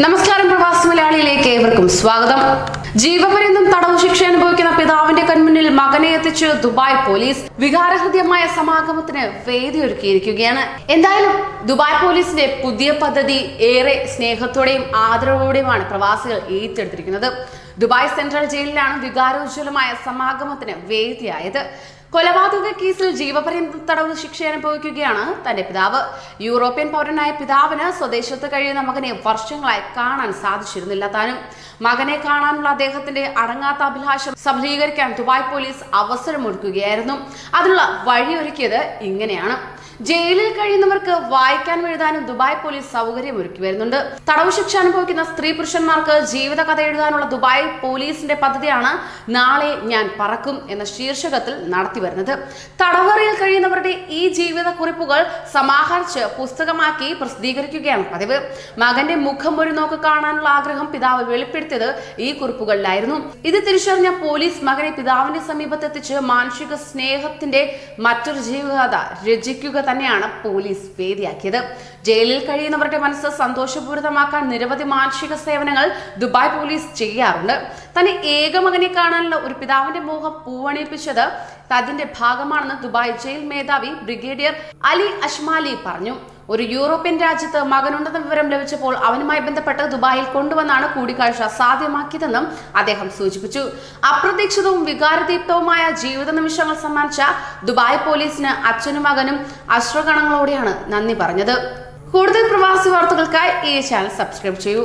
നമസ്കാരം, പ്രവാസി മലയാളിയിലേക്ക് ഏവർക്കും സ്വാഗതം. ജീവപര്യന്തം തടവ് ശിക്ഷ അനുഭവിക്കുന്ന പിതാവിന്റെ കൺമുന്നിൽ മകനെ എത്തിച്ച് ദുബായ് പോലീസ്. വികാരഹൃദ്യമായ സമാഗമത്തിന് വേദിയൊരുക്കിയിരിക്കുകയാണ്. എന്തായാലും ദുബായ് പോലീസിന്റെ പുതിയ പദ്ധതി ഏറെ സ്നേഹത്തോടെയും ആദരവോടെയുമാണ് പ്രവാസികൾ ഏറ്റെടുത്തിരിക്കുന്നത്. ദുബായ് സെൻട്രൽ ജയിലിലാണ് വികാരോജ്വലമായ സമാഗമത്തിന് വേദിയായത്. കൊലപാതക കേസിൽ ജീവപര്യന്തം തടവ് ശിക്ഷ അനുഭവിക്കുകയാണ് തന്റെ പിതാവ്. യൂറോപ്യൻ പൗരനായ പിതാവിന് സ്വദേശത്ത് കഴിയുന്ന മകനെ വർഷങ്ങളായി കാണാൻ സാധിച്ചിരുന്നില്ല. താനും മകനെ കാണാനുള്ള അദ്ദേഹത്തിന്റെ അടങ്ങാത്ത അഭിലാഷം സഫലീകരിക്കാൻ ദുബായ് പോലീസ് അവസരമൊരുക്കുകയായിരുന്നു. അതിനുള്ള വഴിയൊരുക്കിയത് ഇങ്ങനെയാണ്. ജയിലിൽ കഴിയുന്നവർക്ക് വായിക്കാനും എഴുതാനും ദുബായ് പോലീസ് സൗകര്യം ഒരുക്കി വരുന്നുണ്ട്. തടവ് ശിക്ഷ അനുഭവിക്കുന്ന സ്ത്രീ പുരുഷന്മാർക്ക് ജീവിത കഥ എഴുതാനുള്ള ദുബായ് പോലീസിന്റെ പദ്ധതിയാണ് നാളെ ഞാൻ പറക്കും എന്ന ശീർഷകത്തിൽ നടത്തി വരുന്നത്. തടവറയിൽ കഴിയുന്നവരുടെ ഈ ജീവിത കുറിപ്പുകൾ സമാഹരിച്ച് പുസ്തകമാക്കി പ്രസിദ്ധീകരിക്കുകയാണ് പതിവ്. മകന്റെ മുഖം ഒരു നോക്ക് കാണാനുള്ള ആഗ്രഹം പിതാവ് വെളിപ്പെടുത്തിയത് ഈ കുറിപ്പുകളിലായിരുന്നു. ഇത് തിരിച്ചറിഞ്ഞ പോലീസ് മകനെ പിതാവിന്റെ സമീപത്തെത്തിച്ച് മാനുഷിക സ്നേഹത്തിന്റെ മറ്റൊരു ജീവിതകഥ രചിക്കുക തന്നെയാണ് പോലീസ് വേദിയാക്കിയത്. ജയിലിൽ കഴിയുന്നവരുടെ മനസ്സ് സന്തോഷപൂരിതമാക്കാൻ നിരവധി മാനുഷിക സേവനങ്ങൾ ദുബായ് പോലീസ് ചെയ്യാറുണ്ട്. തന്നെ ഏക മകനെ കാണാനുള്ള ഒരു പിതാവിന്റെ മോഹം പൂവണിയിപ്പിച്ചത് അതിന്റെ ഭാഗമാണെന്ന് ദുബായ് ജയിൽ മേധാവി ബ്രിഗേഡിയർ അലി അഷ്മാലി പറഞ്ഞു. ഒരു യൂറോപ്യൻ രാജ്യത്ത് മകനുണ്ടെന്ന വിവരം ലഭിച്ചപ്പോൾ അവനുമായി ബന്ധപ്പെട്ട് ദുബായിൽ കൊണ്ടുവന്നാണ് കൂടിക്കാഴ്ച സാധ്യമാക്കിയതെന്നും അദ്ദേഹം സൂചിപ്പിച്ചു. അപ്രതീക്ഷിതവും വികാരദീപ്തവുമായ ജീവിത നിമിഷങ്ങൾ സമ്മാനിച്ച ദുബായ് പോലീസിന് അച്ഛനും മകനും അശ്രുകണങ്ങളോടെയാണ് നന്ദി പറഞ്ഞത്. കൂടുതൽ പ്രവാസി വാർത്തകൾക്കായി ഈ ചാനൽ സബ്സ്ക്രൈബ് ചെയ്യൂ.